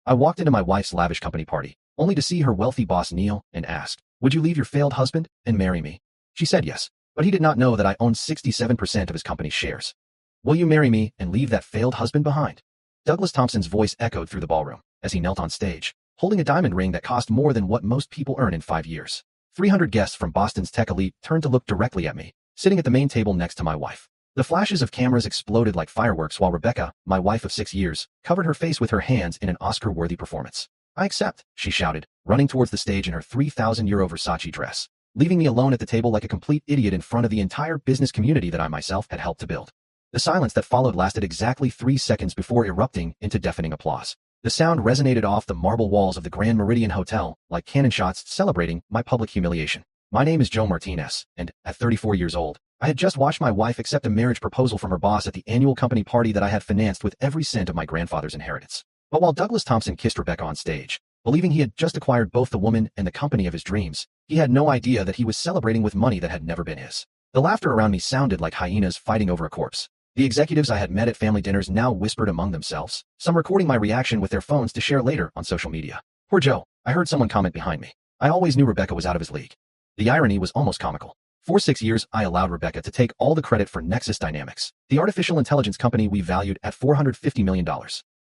I walked into my wife's lavish company party, only to see her wealthy boss kneel and ask, "Would you leave your failed husband and marry me?" She said yes, but he did not know that I owned 67% of his company's shares. "Will you marry me and leave that failed husband behind?" Douglas Thompson's voice echoed through the ballroom as he knelt on stage, holding a diamond ring that cost more than what most people earn in 5 years. 300 guests from Boston's tech elite turned to look directly at me, sitting at the main table next to my wife. The flashes of cameras exploded like fireworks while Rebecca, my wife of 6 years, covered her face with her hands in an Oscar-worthy performance. "I accept," she shouted, running towards the stage in her €3,000 Versace dress, leaving me alone at the table like a complete idiot in front of the entire business community that I myself had helped to build. The silence that followed lasted exactly 3 seconds before erupting into deafening applause. The sound resonated off the marble walls of the Grand Meridian Hotel like cannon shots celebrating my public humiliation. My name is Joe Martinez, and, at 34 years old, I had just watched my wife accept a marriage proposal from her boss at the annual company party that I had financed with every cent of my grandfather's inheritance. But while Douglas Thompson kissed Rebecca on stage, believing he had just acquired both the woman and the company of his dreams, he had no idea that he was celebrating with money that had never been his. The laughter around me sounded like hyenas fighting over a corpse. The executives I had met at family dinners now whispered among themselves, some recording my reaction with their phones to share later on social media. "Poor Joe," I heard someone comment behind me. "I always knew Rebecca was out of his league." The irony was almost comical. For 6 years, I allowed Rebecca to take all the credit for Nexus Dynamics, the artificial intelligence company we valued at $450 million.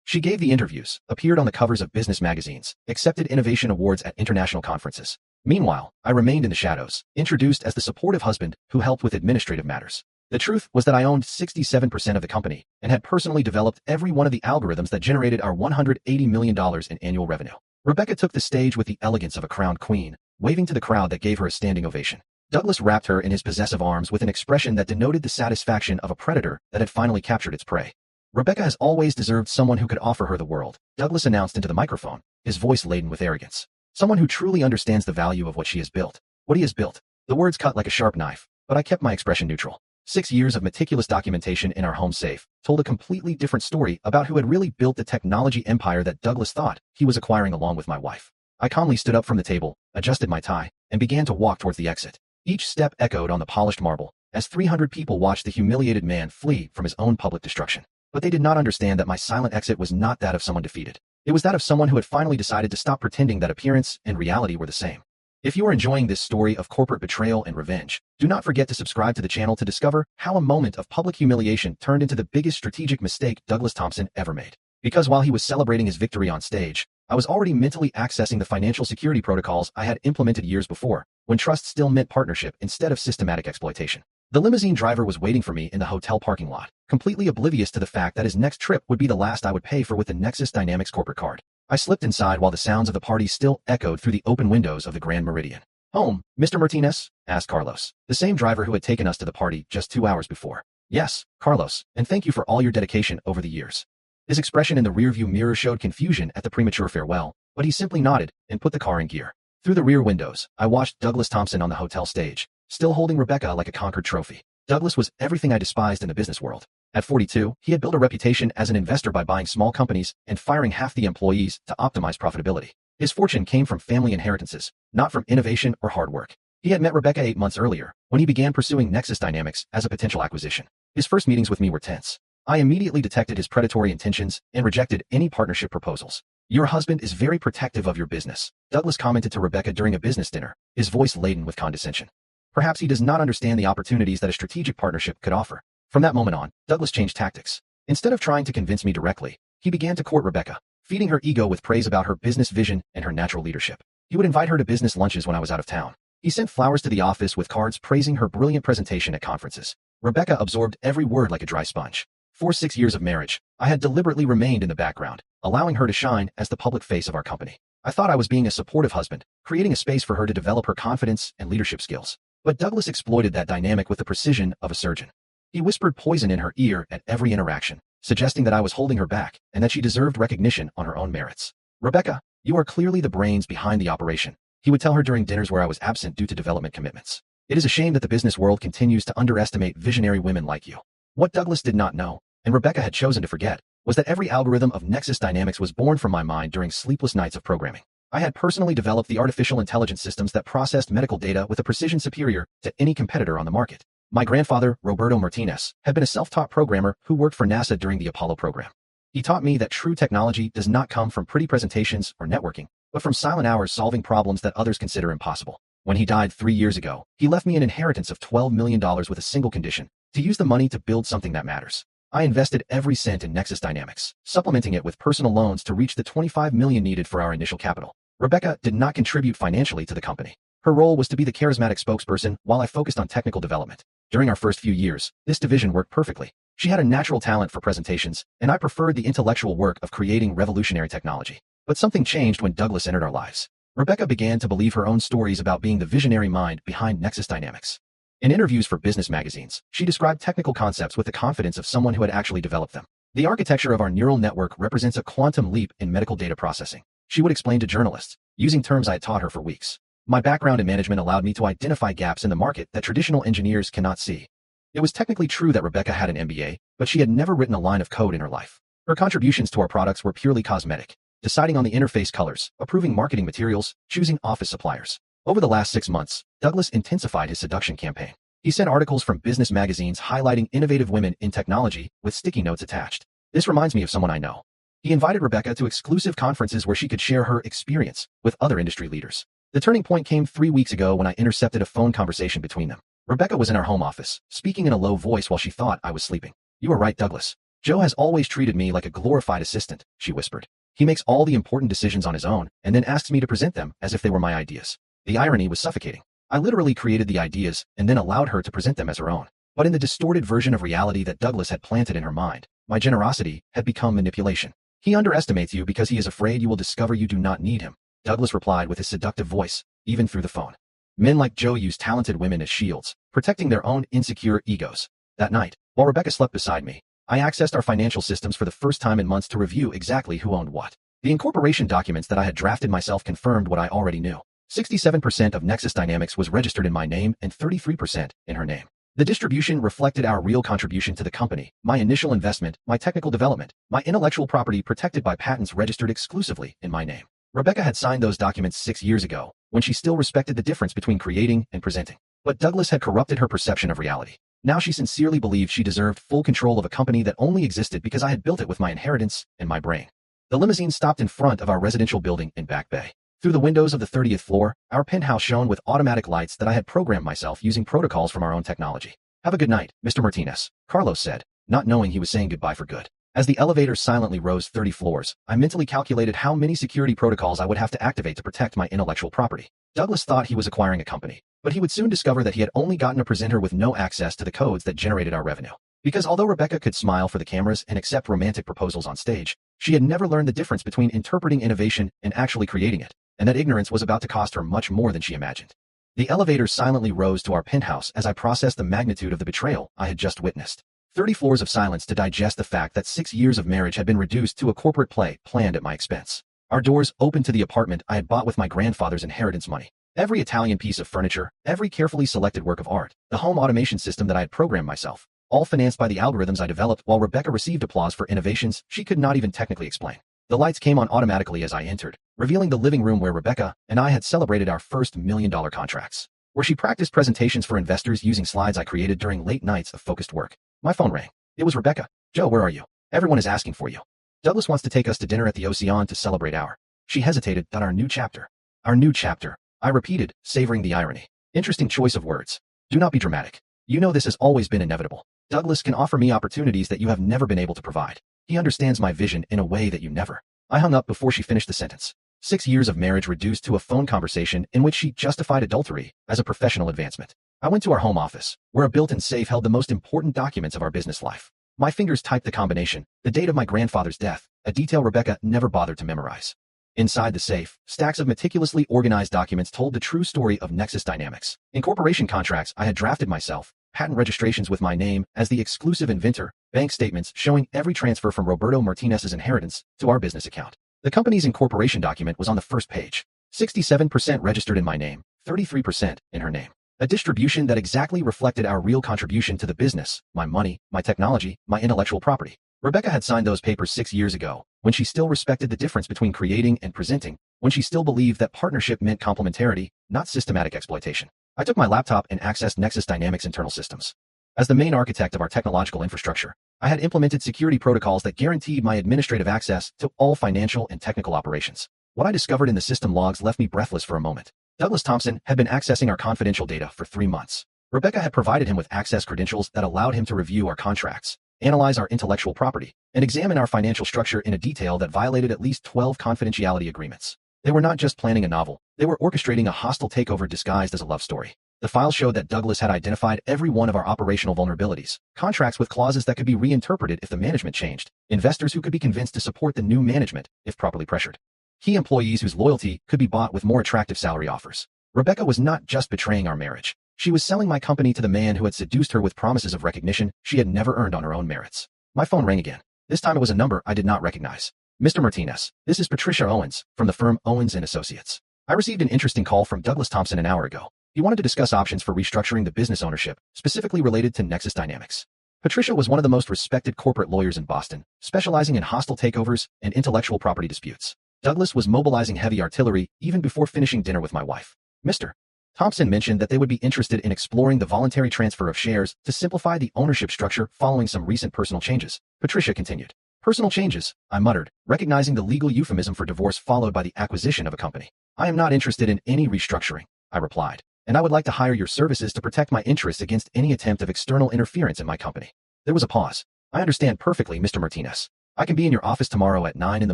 She gave the interviews, appeared on the covers of business magazines, accepted innovation awards at international conferences. Meanwhile, I remained in the shadows, introduced as the supportive husband who helped with administrative matters. The truth was that I owned 67% of the company and had personally developed every one of the algorithms that generated our $180 million in annual revenue. Rebecca took the stage with the elegance of a crowned queen, waving to the crowd that gave her a standing ovation. Douglas wrapped her in his possessive arms with an expression that denoted the satisfaction of a predator that had finally captured its prey. "Rebecca has always deserved someone who could offer her the world," Douglas announced into the microphone, his voice laden with arrogance. "Someone who truly understands the value of what she has built." What he has built. The words cut like a sharp knife, but I kept my expression neutral. 6 years of meticulous documentation in our home safe told a completely different story about who had really built the technology empire that Douglas thought he was acquiring along with my wife. I calmly stood up from the table, adjusted my tie, and began to walk towards the exit. Each step echoed on the polished marble, as 300 people watched the humiliated man flee from his own public destruction. But they did not understand that my silent exit was not that of someone defeated. It was that of someone who had finally decided to stop pretending that appearance and reality were the same. If you are enjoying this story of corporate betrayal and revenge, do not forget to subscribe to the channel to discover how a moment of public humiliation turned into the biggest strategic mistake Douglas Thompson ever made. Because while he was celebrating his victory on stage, I was already mentally accessing the financial security protocols I had implemented years before, when trust still meant partnership instead of systematic exploitation. The limousine driver was waiting for me in the hotel parking lot, completely oblivious to the fact that his next trip would be the last I would pay for with the Nexus Dynamics corporate card. I slipped inside while the sounds of the party still echoed through the open windows of the Grand Meridian. "Home, Mr. Martinez?" asked Carlos, the same driver who had taken us to the party just 2 hours before. "Yes, Carlos, and thank you for all your dedication over the years." His expression in the rearview mirror showed confusion at the premature farewell, but he simply nodded and put the car in gear. Through the rear windows, I watched Douglas Thompson on the hotel stage, still holding Rebecca like a conquered trophy. Douglas was everything I despised in the business world. At 42, he had built a reputation as an investor by buying small companies and firing half the employees to optimize profitability. His fortune came from family inheritances, not from innovation or hard work. He had met Rebecca 8 months earlier, when he began pursuing Nexus Dynamics as a potential acquisition. His first meetings with me were tense. I immediately detected his predatory intentions and rejected any partnership proposals. "Your husband is very protective of your business," Douglas commented to Rebecca during a business dinner, his voice laden with condescension. "Perhaps he does not understand the opportunities that a strategic partnership could offer." From that moment on, Douglas changed tactics. Instead of trying to convince me directly, he began to court Rebecca, feeding her ego with praise about her business vision and her natural leadership. He would invite her to business lunches when I was out of town. He sent flowers to the office with cards praising her brilliant presentation at conferences. Rebecca absorbed every word like a dry sponge. For 6 years of marriage, I had deliberately remained in the background, allowing her to shine as the public face of our company. I thought I was being a supportive husband, creating a space for her to develop her confidence and leadership skills. But Douglas exploited that dynamic with the precision of a surgeon. He whispered poison in her ear at every interaction, suggesting that I was holding her back and that she deserved recognition on her own merits. "Rebecca, you are clearly the brains behind the operation," he would tell her during dinners where I was absent due to development commitments. "It is a shame that the business world continues to underestimate visionary women like you." What Douglas did not know, and Rebecca had chosen to forget, was that every algorithm of Nexus Dynamics was born from my mind during sleepless nights of programming. I had personally developed the artificial intelligence systems that processed medical data with a precision superior to any competitor on the market. My grandfather, Roberto Martinez, had been a self-taught programmer who worked for NASA during the Apollo program. He taught me that true technology does not come from pretty presentations or networking, but from silent hours solving problems that others consider impossible. When he died 3 years ago, he left me an inheritance of $12 million with a single condition: to use the money to build something that matters. I invested every cent in Nexus Dynamics, supplementing it with personal loans to reach the $25 million needed for our initial capital. Rebecca did not contribute financially to the company. Her role was to be the charismatic spokesperson while I focused on technical development. During our first few years, this division worked perfectly. She had a natural talent for presentations, and I preferred the intellectual work of creating revolutionary technology. But something changed when Douglas entered our lives. Rebecca began to believe her own stories about being the visionary mind behind Nexus Dynamics. In interviews for business magazines, she described technical concepts with the confidence of someone who had actually developed them. The architecture of our neural network represents a quantum leap in medical data processing, she would explain to journalists, using terms I had taught her for weeks. My background in management allowed me to identify gaps in the market that traditional engineers cannot see. It was technically true that Rebecca had an MBA, but she had never written a line of code in her life. Her contributions to our products were purely cosmetic, deciding on the interface colors, approving marketing materials, choosing office suppliers. Over the last 6 months, Douglas intensified his seduction campaign. He sent articles from business magazines highlighting innovative women in technology with sticky notes attached. This reminds me of someone I know. He invited Rebecca to exclusive conferences where she could share her experience with other industry leaders. The turning point came 3 weeks ago when I intercepted a phone conversation between them. Rebecca was in our home office, speaking in a low voice while she thought I was sleeping. "You are right, Douglas. Joe has always treated me like a glorified assistant," she whispered. "He makes all the important decisions on his own and then asks me to present them as if they were my ideas." The irony was suffocating. I literally created the ideas and then allowed her to present them as her own. But in the distorted version of reality that Douglas had planted in her mind, my generosity had become manipulation. "He underestimates you because he is afraid you will discover you do not need him," Douglas replied with his seductive voice, even through the phone. Men like Joe use talented women as shields, protecting their own insecure egos. That night, while Rebecca slept beside me, I accessed our financial systems for the first time in months to review exactly who owned what. The incorporation documents that I had drafted myself confirmed what I already knew. 67% of Nexus Dynamics was registered in my name and 33% in her name. The distribution reflected our real contribution to the company, my initial investment, my technical development, my intellectual property protected by patents registered exclusively in my name. Rebecca had signed those documents 6 years ago, when she still respected the difference between creating and presenting. But Douglas had corrupted her perception of reality. Now she sincerely believed she deserved full control of a company that only existed because I had built it with my inheritance and my brain. The limousine stopped in front of our residential building in Back Bay. Through the windows of the 30th floor, our penthouse shone with automatic lights that I had programmed myself using protocols from our own technology. "Have a good night, Mr. Martinez," Carlos said, not knowing he was saying goodbye for good. As the elevator silently rose 30 floors, I mentally calculated how many security protocols I would have to activate to protect my intellectual property. Douglas thought he was acquiring a company, but he would soon discover that he had only gotten a presenter with no access to the codes that generated our revenue. Because although Rebecca could smile for the cameras and accept romantic proposals on stage, she had never learned the difference between interpreting innovation and actually creating it, and that ignorance was about to cost her much more than she imagined. The elevator silently rose to our penthouse as I processed the magnitude of the betrayal I had just witnessed. 30 floors of silence to digest the fact that 6 years of marriage had been reduced to a corporate play planned at my expense. Our doors opened to the apartment I had bought with my grandfather's inheritance money. Every Italian piece of furniture, every carefully selected work of art, the home automation system that I had programmed myself, all financed by the algorithms I developed, while Rebecca received applause for innovations she could not even technically explain. The lights came on automatically as I entered, revealing the living room where Rebecca and I had celebrated our first $1 million contracts, where she practiced presentations for investors using slides I created during late nights of focused work. My phone rang. It was Rebecca. "Joe, where are you? Everyone is asking for you. Douglas wants to take us to dinner at the Ocean to celebrate our..." She hesitated. "Our new chapter." "Our new chapter," I repeated, savoring the irony. Interesting choice of words. "Do not be dramatic. You know this has always been inevitable. Douglas can offer me opportunities that you have never been able to provide. He understands my vision in a way that you never." I hung up before she finished the sentence. 6 years of marriage reduced to a phone conversation in which she justified adultery as a professional advancement. I went to our home office, where a built-in safe held the most important documents of our business life. My fingers typed the combination, the date of my grandfather's death, a detail Rebecca never bothered to memorize. Inside the safe, stacks of meticulously organized documents told the true story of Nexus Dynamics. Incorporation contracts I had drafted myself, patent registrations with my name as the exclusive inventor, bank statements showing every transfer from Roberto Martinez's inheritance to our business account. The company's incorporation document was on the first page. 67% registered in my name, 33% in her name. A distribution that exactly reflected our real contribution to the business, my money, my technology, my intellectual property. Rebecca had signed those papers 6 years ago, when she still respected the difference between creating and presenting, when she still believed that partnership meant complementarity, not systematic exploitation. I took my laptop and accessed Nexus Dynamics internal systems. As the main architect of our technological infrastructure, I had implemented security protocols that guaranteed my administrative access to all financial and technical operations. What I discovered in the system logs left me breathless for a moment. Douglas Thompson had been accessing our confidential data for 3 months. Rebecca had provided him with access credentials that allowed him to review our contracts, analyze our intellectual property, and examine our financial structure in a detail that violated at least 12 confidentiality agreements. They were not just planning a novel, they were orchestrating a hostile takeover disguised as a love story. The files showed that Douglas had identified every one of our operational vulnerabilities, contracts with clauses that could be reinterpreted if the management changed, investors who could be convinced to support the new management if properly pressured, key employees whose loyalty could be bought with more attractive salary offers. Rebecca was not just betraying our marriage. She was selling my company to the man who had seduced her with promises of recognition she had never earned on her own merits. My phone rang again. This time it was a number I did not recognize. Mr. Martinez, this is Patricia Owens from the firm Owens & Associates. I received an interesting call from Douglas Thompson an hour ago. He wanted to discuss options for restructuring the business ownership, specifically related to Nexus Dynamics. Patricia was one of the most respected corporate lawyers in Boston, specializing in hostile takeovers and intellectual property disputes. Douglas was mobilizing heavy artillery even before finishing dinner with my wife. Mr. Thompson mentioned that they would be interested in exploring the voluntary transfer of shares to simplify the ownership structure following some recent personal changes. Patricia continued. Personal changes, I muttered, recognizing the legal euphemism for divorce followed by the acquisition of a company. I am not interested in any restructuring, I replied, and I would like to hire your services to protect my interests against any attempt of external interference in my company. There was a pause. I understand perfectly, Mr. Martinez. I can be in your office tomorrow at 9 in the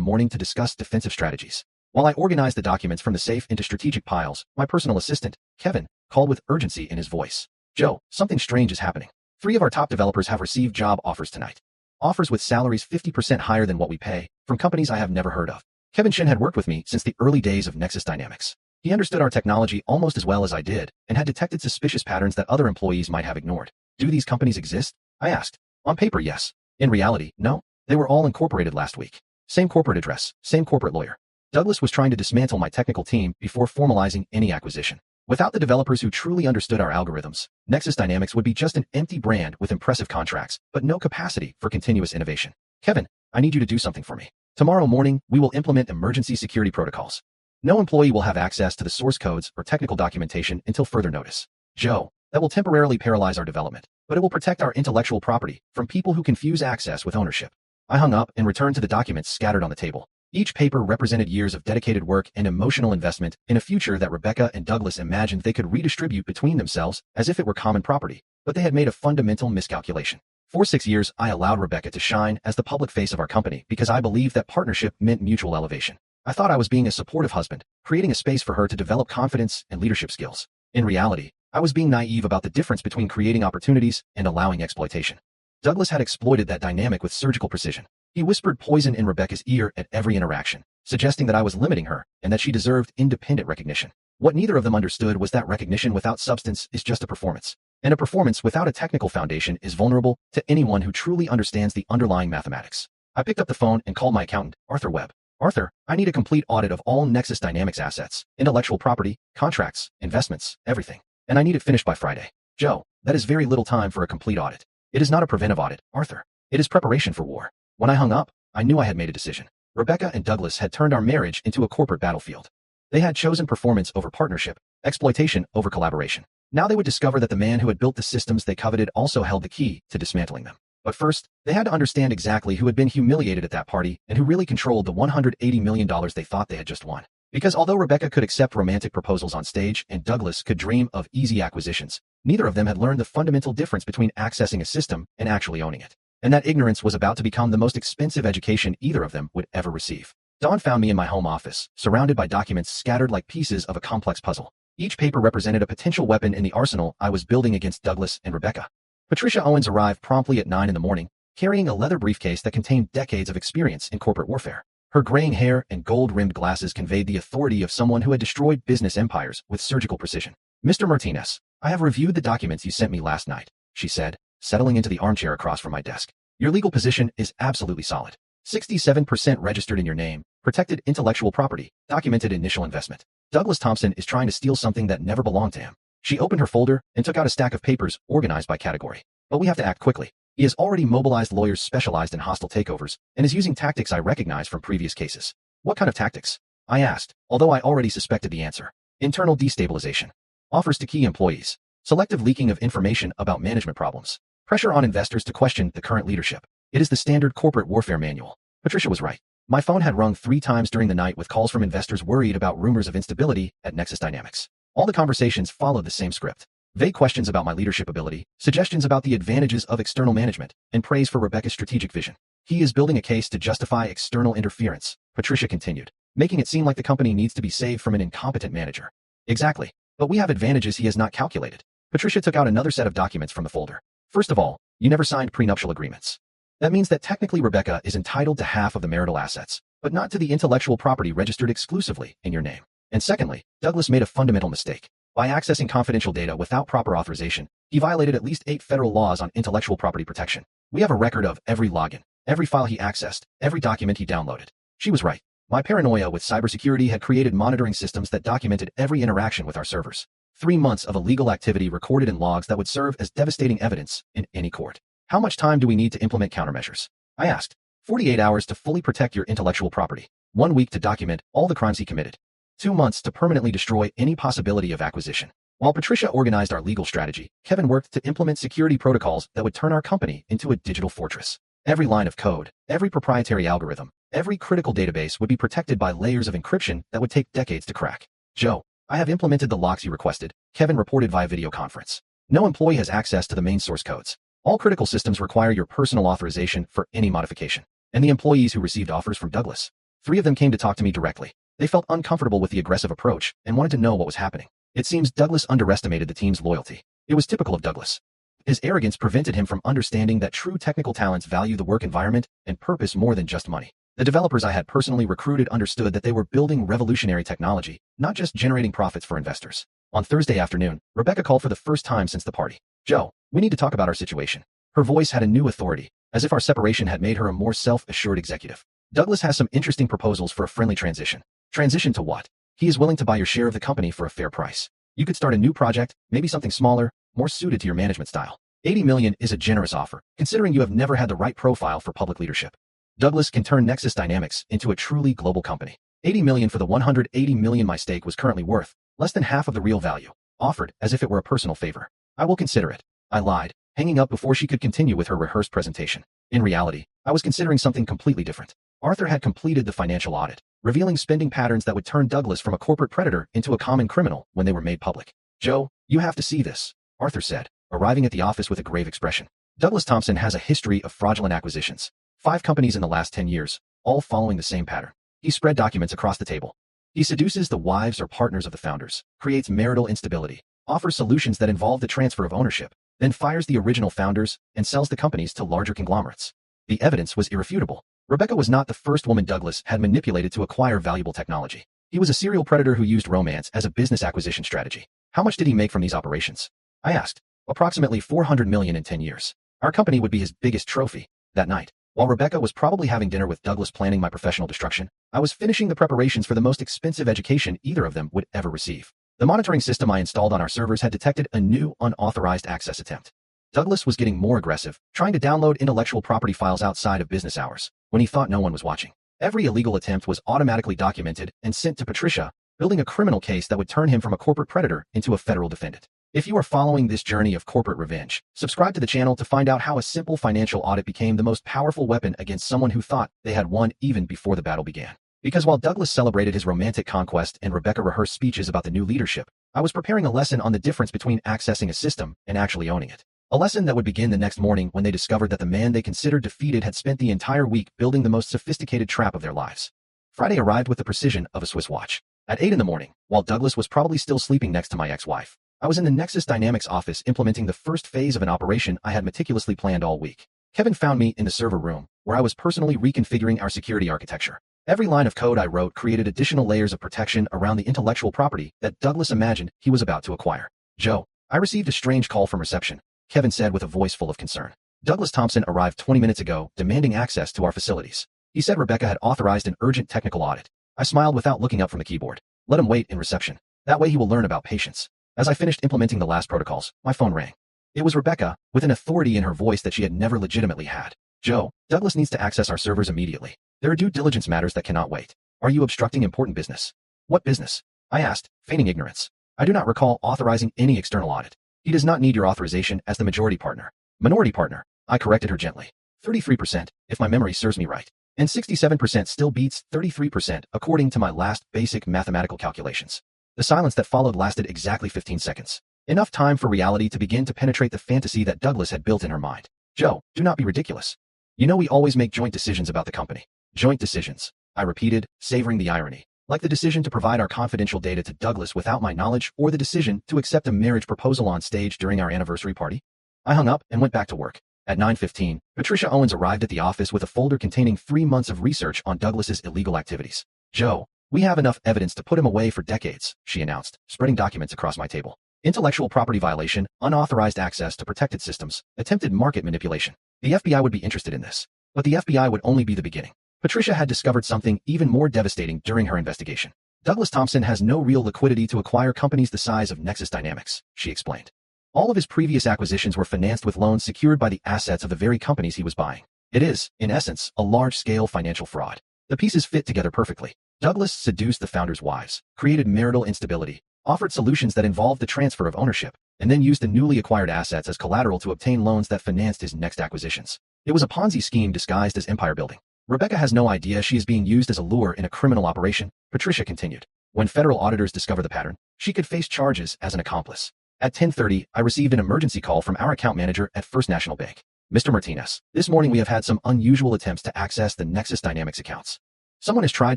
morning to discuss defensive strategies. While I organized the documents from the safe into strategic piles, my personal assistant, Kevin, called with urgency in his voice. Joe, something strange is happening. 3 of our top developers have received job offers tonight. Offers with salaries 50% higher than what we pay, from companies I have never heard of. Kevin Shin had worked with me since the early days of Nexus Dynamics. He understood our technology almost as well as I did, and had detected suspicious patterns that other employees might have ignored. Do these companies exist? I asked. On paper, yes. In reality, no. They were all incorporated last week. Same corporate address, same corporate lawyer. Douglas was trying to dismantle my technical team before formalizing any acquisition. Without the developers who truly understood our algorithms, Nexus Dynamics would be just an empty brand with impressive contracts, but no capacity for continuous innovation. Kevin, I need you to do something for me. Tomorrow morning, we will implement emergency security protocols. No employee will have access to the source codes or technical documentation until further notice. Joe, that will temporarily paralyze our development, but it will protect our intellectual property from people who confuse access with ownership. I hung up and returned to the documents scattered on the table. Each paper represented years of dedicated work and emotional investment in a future that Rebecca and Douglas imagined they could redistribute between themselves as if it were common property, but they had made a fundamental miscalculation. For 6 years, I allowed Rebecca to shine as the public face of our company because I believed that partnership meant mutual elevation. I thought I was being a supportive husband, creating a space for her to develop confidence and leadership skills. In reality, I was being naive about the difference between creating opportunities and allowing exploitation. Douglas had exploited that dynamic with surgical precision. He whispered poison in Rebecca's ear at every interaction, suggesting that I was limiting her and that she deserved independent recognition. What neither of them understood was that recognition without substance is just a performance, and a performance without a technical foundation is vulnerable to anyone who truly understands the underlying mathematics. I picked up the phone and called my accountant, Arthur Webb. Arthur, I need a complete audit of all Nexus Dynamics assets, intellectual property, contracts, investments, everything. And I need it finished by Friday. Joe, that is very little time for a complete audit. It is not a preventive audit, Arthur. It is preparation for war. When I hung up, I knew I had made a decision. Rebecca and Douglas had turned our marriage into a corporate battlefield. They had chosen performance over partnership, exploitation over collaboration. Now they would discover that the man who had built the systems they coveted also held the key to dismantling them. But first, they had to understand exactly who had been humiliated at that party and who really controlled the $180 million they thought they had just won. Because although Rebecca could accept romantic proposals on stage and Douglas could dream of easy acquisitions, neither of them had learned the fundamental difference between accessing a system and actually owning it. And that ignorance was about to become the most expensive education either of them would ever receive. Dawn found me in my home office, surrounded by documents scattered like pieces of a complex puzzle. Each paper represented a potential weapon in the arsenal I was building against Douglas and Rebecca. Patricia Owens arrived promptly at 9 in the morning, carrying a leather briefcase that contained decades of experience in corporate warfare. Her graying hair and gold-rimmed glasses conveyed the authority of someone who had destroyed business empires with surgical precision. Mr. Martinez, I have reviewed the documents you sent me last night, she said, settling into the armchair across from my desk. Your legal position is absolutely solid. 67% registered in your name, protected intellectual property, documented initial investment. Douglas Thompson is trying to steal something that never belonged to him. She opened her folder and took out a stack of papers organized by category. But we have to act quickly. He has already mobilized lawyers specialized in hostile takeovers and is using tactics I recognize from previous cases. What kind of tactics? I asked, although I already suspected the answer. Internal destabilization. Offers to key employees. Selective leaking of information about management problems. Pressure on investors to question the current leadership. It is the standard corporate warfare manual. Patricia was right. My phone had rung 3 times during the night with calls from investors worried about rumors of instability at Nexus Dynamics. All the conversations followed the same script. Vague questions about my leadership ability, suggestions about the advantages of external management, and praise for Rebecca's strategic vision. He is building a case to justify external interference, Patricia continued, making it seem like the company needs to be saved from an incompetent manager. Exactly. But we have advantages he has not calculated. Patricia took out another set of documents from the folder. First of all, you never signed prenuptial agreements. That means that technically Rebecca is entitled to half of the marital assets, but not to the intellectual property registered exclusively in your name. And secondly, Douglas made a fundamental mistake. By accessing confidential data without proper authorization, he violated at least 8 federal laws on intellectual property protection. We have a record of every login, every file he accessed, every document he downloaded. She was right. My paranoia with cybersecurity had created monitoring systems that documented every interaction with our servers. 3 months of illegal activity recorded in logs that would serve as devastating evidence in any court. How much time do we need to implement countermeasures? I asked. 48 hours to fully protect your intellectual property. 1 week to document all the crimes he committed. 2 months to permanently destroy any possibility of acquisition. While Patricia organized our legal strategy, Kevin worked to implement security protocols that would turn our company into a digital fortress. Every line of code, every proprietary algorithm, every critical database would be protected by layers of encryption that would take decades to crack. Joe, I have implemented the locks you requested, Kevin reported via video conference. No employee has access to the main source codes. All critical systems require your personal authorization for any modification. And the employees who received offers from Douglas, 3 of them came to talk to me directly. They felt uncomfortable with the aggressive approach and wanted to know what was happening. It seems Douglas underestimated the team's loyalty. It was typical of Douglas. His arrogance prevented him from understanding that true technical talents value the work environment and purpose more than just money. The developers I had personally recruited understood that they were building revolutionary technology, not just generating profits for investors. On Thursday afternoon, Rebecca called for the first time since the party. Joe, we need to talk about our situation. Her voice had a new authority, as if our separation had made her a more self-assured executive. Douglas has some interesting proposals for a friendly transition. Transition to what? He is willing to buy your share of the company for a fair price. You could start a new project, maybe something smaller, more suited to your management style. $80 million is a generous offer, considering you have never had the right profile for public leadership. Douglas can turn Nexus Dynamics into a truly global company. $80 million for the $180 million my stake was currently worth, less than half of the real value, offered as if it were a personal favor. I will consider it. I lied, hanging up before she could continue with her rehearsed presentation. In reality, I was considering something completely different. Arthur had completed the financial audit, revealing spending patterns that would turn Douglas from a corporate predator into a common criminal when they were made public. Joe, you have to see this, Arthur said, arriving at the office with a grave expression. Douglas Thompson has a history of fraudulent acquisitions. 5 companies in the last 10 years, all following the same pattern. He spread documents across the table. He seduces the wives or partners of the founders, creates marital instability, offers solutions that involve the transfer of ownership, then fires the original founders and sells the companies to larger conglomerates. The evidence was irrefutable. Rebecca was not the first woman Douglas had manipulated to acquire valuable technology. He was a serial predator who used romance as a business acquisition strategy. How much did he make from these operations? I asked. Approximately $400 million in 10 years. Our company would be his biggest trophy. That night, while Rebecca was probably having dinner with Douglas planning my professional destruction, I was finishing the preparations for the most expensive education either of them would ever receive. The monitoring system I installed on our servers had detected a new unauthorized access attempt. Douglas was getting more aggressive, trying to download intellectual property files outside of business hours, when he thought no one was watching. Every illegal attempt was automatically documented and sent to Patricia, building a criminal case that would turn him from a corporate predator into a federal defendant. If you are following this journey of corporate revenge, subscribe to the channel to find out how a simple financial audit became the most powerful weapon against someone who thought they had won even before the battle began. Because while Douglas celebrated his romantic conquest and Rebecca rehearsed speeches about the new leadership, I was preparing a lesson on the difference between accessing a system and actually owning it. A lesson that would begin the next morning when they discovered that the man they considered defeated had spent the entire week building the most sophisticated trap of their lives. Friday arrived with the precision of a Swiss watch. At 8 in the morning, while Douglas was probably still sleeping next to my ex-wife, I was in the Nexus Dynamics office implementing the first phase of an operation I had meticulously planned all week. Kevin found me in the server room, where I was personally reconfiguring our security architecture. Every line of code I wrote created additional layers of protection around the intellectual property that Douglas imagined he was about to acquire. Joe, I received a strange call from reception, Kevin said with a voice full of concern. Douglas Thompson arrived 20 minutes ago, demanding access to our facilities. He said Rebecca had authorized an urgent technical audit. I smiled without looking up from the keyboard. Let him wait in reception. That way he will learn about patience. As I finished implementing the last protocols, my phone rang. It was Rebecca, with an authority in her voice that she had never legitimately had. Joe, Douglas needs to access our servers immediately. There are due diligence matters that cannot wait. Are you obstructing important business? What business? I asked, feigning ignorance. I do not recall authorizing any external audit. He does not need your authorization as the majority partner. Minority partner, I corrected her gently. 33%, if my memory serves me right. And 67% still beats 33% according to my last basic mathematical calculations. The silence that followed lasted exactly 15 seconds. Enough time for reality to begin to penetrate the fantasy that Douglas had built in her mind. Joe, do not be ridiculous. You know we always make joint decisions about the company. Joint decisions, I repeated, savoring the irony. Like the decision to provide our confidential data to Douglas without my knowledge or the decision to accept a marriage proposal on stage during our anniversary party. I hung up and went back to work. At 9:15, Patricia Owens arrived at the office with a folder containing 3 months of research on Douglas's illegal activities. Joe, we have enough evidence to put him away for decades, she announced, spreading documents across my table. Intellectual property violation, unauthorized access to protected systems, attempted market manipulation. The FBI would be interested in this. But the FBI would only be the beginning. Patricia had discovered something even more devastating during her investigation. Douglas Thompson has no real liquidity to acquire companies the size of Nexus Dynamics, she explained. All of his previous acquisitions were financed with loans secured by the assets of the very companies he was buying. It is, in essence, a large-scale financial fraud. The pieces fit together perfectly. Douglas seduced the founders' wives, created marital instability, offered solutions that involved the transfer of ownership, and then used the newly acquired assets as collateral to obtain loans that financed his next acquisitions. It was a Ponzi scheme disguised as empire building. Rebecca has no idea she is being used as a lure in a criminal operation, Patricia continued. When federal auditors discover the pattern, she could face charges as an accomplice. At 10:30, I received an emergency call from our account manager at First National Bank. Mr. Martinez, this morning we have had some unusual attempts to access the Nexus Dynamics accounts. Someone has tried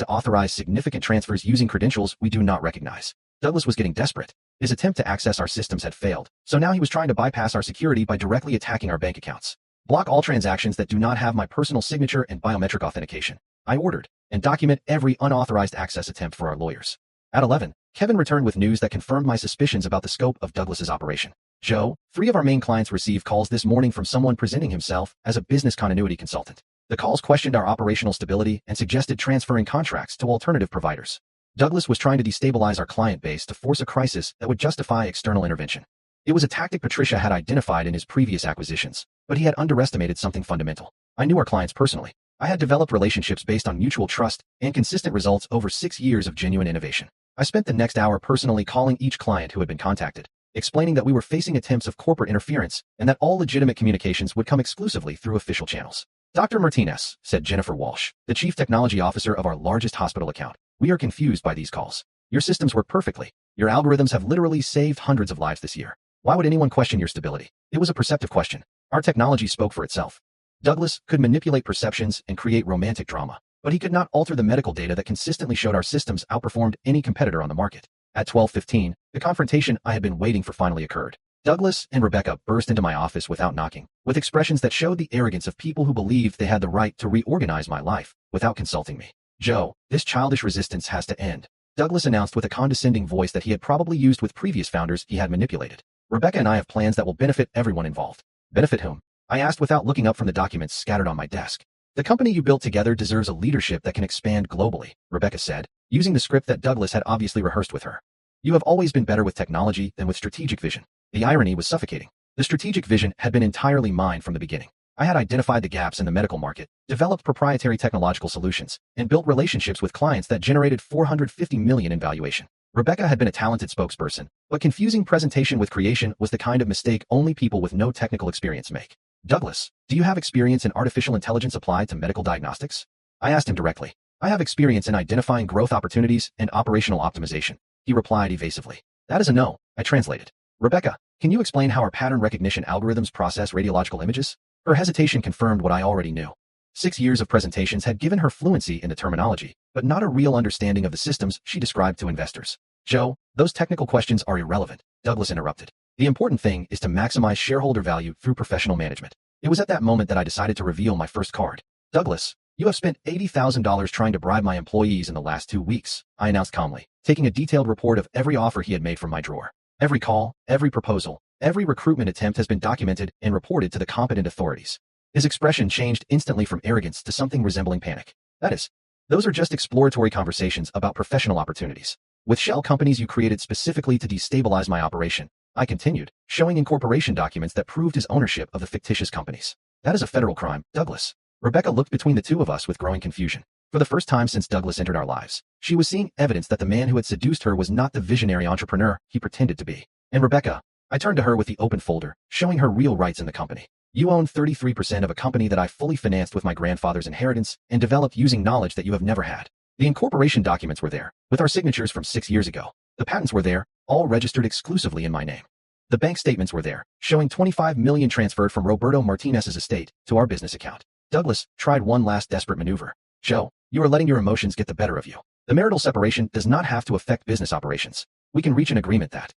to authorize significant transfers using credentials we do not recognize. Douglas was getting desperate. His attempt to access our systems had failed, so now he was trying to bypass our security by directly attacking our bank accounts. Block all transactions that do not have my personal signature and biometric authentication, I ordered, and document every unauthorized access attempt for our lawyers. At 11, Kevin returned with news that confirmed my suspicions about the scope of Douglas's operation. Joe, 3 of our main clients received calls this morning from someone presenting himself as a business continuity consultant. The calls questioned our operational stability and suggested transferring contracts to alternative providers. Douglas was trying to destabilize our client base to force a crisis that would justify external intervention. It was a tactic Patricia had identified in his previous acquisitions, but he had underestimated something fundamental. I knew our clients personally. I had developed relationships based on mutual trust and consistent results over 6 years of genuine innovation. I spent the next hour personally calling each client who had been contacted, explaining that we were facing attempts of corporate interference and that all legitimate communications would come exclusively through official channels. Dr. Martinez, said Jennifer Walsh, the chief technology officer of our largest hospital account, we are confused by these calls. Your systems work perfectly. Your algorithms have literally saved hundreds of lives this year. Why would anyone question your stability? It was a perceptive question. Our technology spoke for itself. Douglas could manipulate perceptions and create romantic drama, but he could not alter the medical data that consistently showed our systems outperformed any competitor on the market. At 12:15, the confrontation I had been waiting for finally occurred. Douglas and Rebecca burst into my office without knocking, with expressions that showed the arrogance of people who believed they had the right to reorganize my life without consulting me. Joe, this childish resistance has to end, Douglas announced with a condescending voice that he had probably used with previous founders he had manipulated. Rebecca and I have plans that will benefit everyone involved. Benefit whom? I asked without looking up from the documents scattered on my desk. The company you built together deserves a leadership that can expand globally, Rebecca said, using the script that Douglas had obviously rehearsed with her. You have always been better with technology than with strategic vision. The irony was suffocating. The strategic vision had been entirely mine from the beginning. I had identified the gaps in the medical market, developed proprietary technological solutions, and built relationships with clients that generated $450 million in valuation. Rebecca had been a talented spokesperson, but confusing presentation with creation was the kind of mistake only people with no technical experience make. Douglas, do you have experience in artificial intelligence applied to medical diagnostics? I asked him directly. I have experience in identifying growth opportunities and operational optimization, he replied evasively. That is a no, I translated. Rebecca, can you explain how our pattern recognition algorithms process radiological images? Her hesitation confirmed what I already knew. 6 years of presentations had given her fluency in the terminology, but not a real understanding of the systems she described to investors. Joe, those technical questions are irrelevant, Douglas interrupted. The important thing is to maximize shareholder value through professional management. It was at that moment that I decided to reveal my first card. Douglas, you have spent $80,000 trying to bribe my employees in the last 2 weeks, I announced calmly, taking a detailed report of every offer he had made from my drawer. Every call, every proposal, every recruitment attempt has been documented and reported to the competent authorities. His expression changed instantly from arrogance to something resembling panic. That is, those are just exploratory conversations about professional opportunities. With shell companies you created specifically to destabilize my operation, I continued, showing incorporation documents that proved his ownership of the fictitious companies. That is a federal crime, Douglas. Rebecca looked between the two of us with growing confusion. For the first time since Douglas entered our lives, she was seeing evidence that the man who had seduced her was not the visionary entrepreneur he pretended to be. And Rebecca, I turned to her with the open folder, showing her real rights in the company. You own 33% of a company that I fully financed with my grandfather's inheritance and developed using knowledge that you have never had. The incorporation documents were there, with our signatures from 6 years ago. The patents were there, all registered exclusively in my name. The bank statements were there, showing $25 million transferred from Roberto Martinez's estate to our business account. Douglas tried one last desperate maneuver. Joe, you are letting your emotions get the better of you. The marital separation does not have to affect business operations. We can reach an agreement that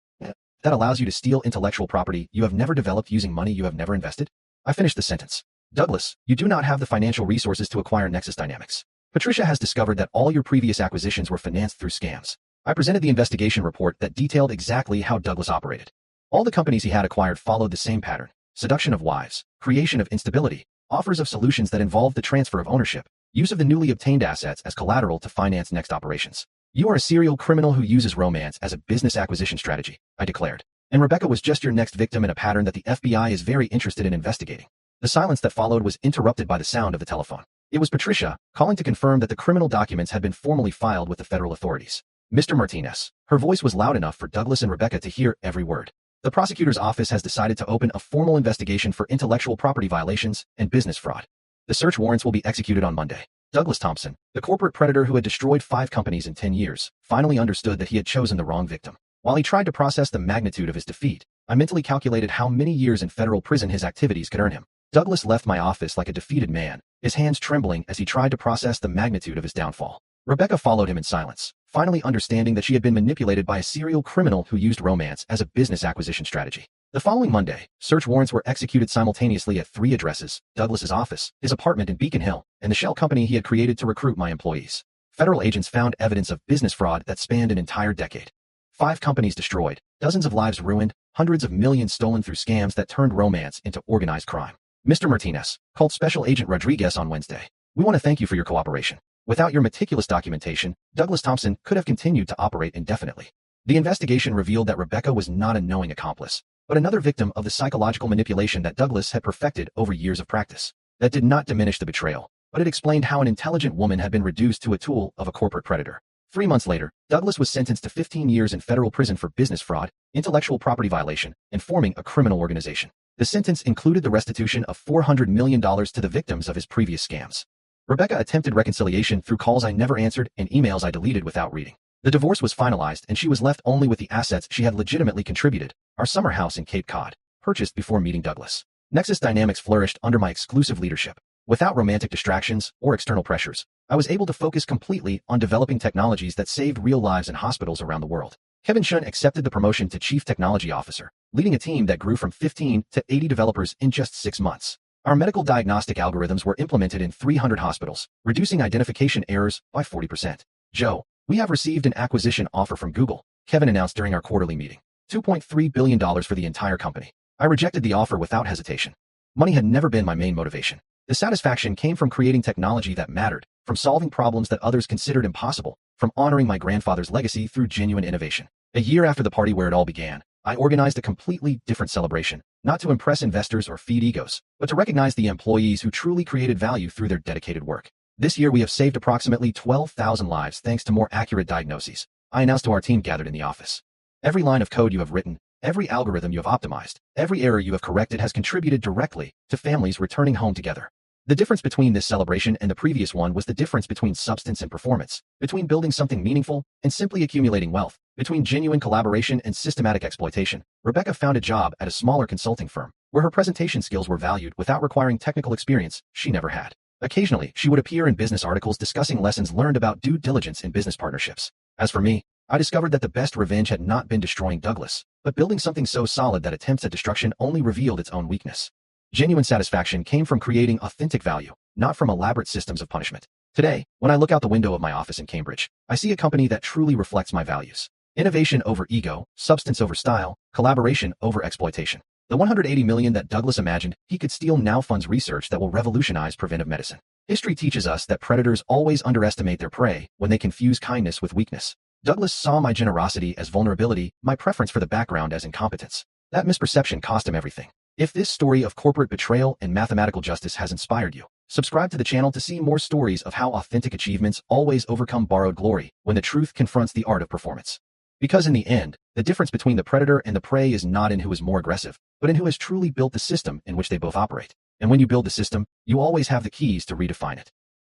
allows you to steal intellectual property you have never developed using money you have never invested. I finished the sentence. Douglas, you do not have the financial resources to acquire Nexus Dynamics. Patricia has discovered that all your previous acquisitions were financed through scams. I presented the investigation report that detailed exactly how Douglas operated. All the companies he had acquired followed the same pattern: seduction of wives, creation of instability, offers of solutions that involved the transfer of ownership, use of the newly obtained assets as collateral to finance next operations. You are a serial criminal who uses romance as a business acquisition strategy, I declared. And Rebecca was just your next victim in a pattern that the FBI is very interested in investigating. The silence that followed was interrupted by the sound of the telephone. It was Patricia, calling to confirm that the criminal documents had been formally filed with the federal authorities. Mr. Martinez. Her voice was loud enough for Douglas and Rebecca to hear every word. The prosecutor's office has decided to open a formal investigation for intellectual property violations and business fraud. The search warrants will be executed on Monday. Douglas Thompson, the corporate predator who had destroyed 5 companies in 10 years, finally understood that he had chosen the wrong victim. While he tried to process the magnitude of his defeat, I mentally calculated how many years in federal prison his activities could earn him. Douglas left my office like a defeated man, his hands trembling as he tried to process the magnitude of his downfall. Rebecca followed him in silence, finally understanding that she had been manipulated by a serial criminal who used romance as a business acquisition strategy. The following Monday, search warrants were executed simultaneously at 3 addresses: Douglas's office, his apartment in Beacon Hill, and the shell company he had created to recruit my employees. Federal agents found evidence of business fraud that spanned an entire decade. 5 companies destroyed, dozens of lives ruined, hundreds of millions stolen through scams that turned romance into organized crime. Mr. Martinez called Special Agent Rodriguez on Wednesday. We want to thank you for your cooperation. Without your meticulous documentation, Douglas Thompson could have continued to operate indefinitely. The investigation revealed that Rebecca was not a knowing accomplice, but another victim of the psychological manipulation that Douglas had perfected over years of practice. That did not diminish the betrayal, but it explained how an intelligent woman had been reduced to a tool of a corporate predator. 3 months later, Douglas was sentenced to 15 years in federal prison for business fraud, intellectual property violation, and forming a criminal organization. The sentence included the restitution of $400 million to the victims of his previous scams. Rebecca attempted reconciliation through calls I never answered and emails I deleted without reading. The divorce was finalized and she was left only with the assets she had legitimately contributed: our summer house in Cape Cod, purchased before meeting Douglas. Nexus Dynamics flourished under my exclusive leadership. Without romantic distractions or external pressures, I was able to focus completely on developing technologies that saved real lives in hospitals around the world. Kevin Shun accepted the promotion to Chief Technology Officer, leading a team that grew from 15 to 80 developers in just 6 months. Our medical diagnostic algorithms were implemented in 300 hospitals, reducing identification errors by 40%. Joe, we have received an acquisition offer from Google, Kevin announced during our quarterly meeting. $2.3 billion for the entire company. I rejected the offer without hesitation. Money had never been my main motivation. The satisfaction came from creating technology that mattered, from solving problems that others considered impossible, from honoring my grandfather's legacy through genuine innovation. A year after the party where it all began, I organized a completely different celebration, not to impress investors or feed egos, but to recognize the employees who truly created value through their dedicated work. This year we have saved approximately 12,000 lives thanks to more accurate diagnoses, I announced to our team gathered in the office. Every line of code you have written, every algorithm you have optimized, every error you have corrected has contributed directly to families returning home together. The difference between this celebration and the previous one was the difference between substance and performance, between building something meaningful and simply accumulating wealth, between genuine collaboration and systematic exploitation. Rebecca found a job at a smaller consulting firm, where her presentation skills were valued without requiring technical experience she never had. Occasionally, she would appear in business articles discussing lessons learned about due diligence in business partnerships. As for me, I discovered that the best revenge had not been destroying Douglas, but building something so solid that attempts at destruction only revealed its own weakness. Genuine satisfaction came from creating authentic value, not from elaborate systems of punishment. Today, when I look out the window of my office in Cambridge, I see a company that truly reflects my values. Innovation over ego, substance over style, collaboration over exploitation. The $180 million that Douglas imagined he could steal now funds research that will revolutionize preventive medicine. History teaches us that predators always underestimate their prey when they confuse kindness with weakness. Douglas saw my generosity as vulnerability, my preference for the background as incompetence. That misperception cost him everything. If this story of corporate betrayal and mathematical justice has inspired you, subscribe to the channel to see more stories of how authentic achievements always overcome borrowed glory when the truth confronts the art of performance. Because in the end, the difference between the predator and the prey is not in who is more aggressive, but in who has truly built the system in which they both operate. And when you build the system, you always have the keys to redefine it.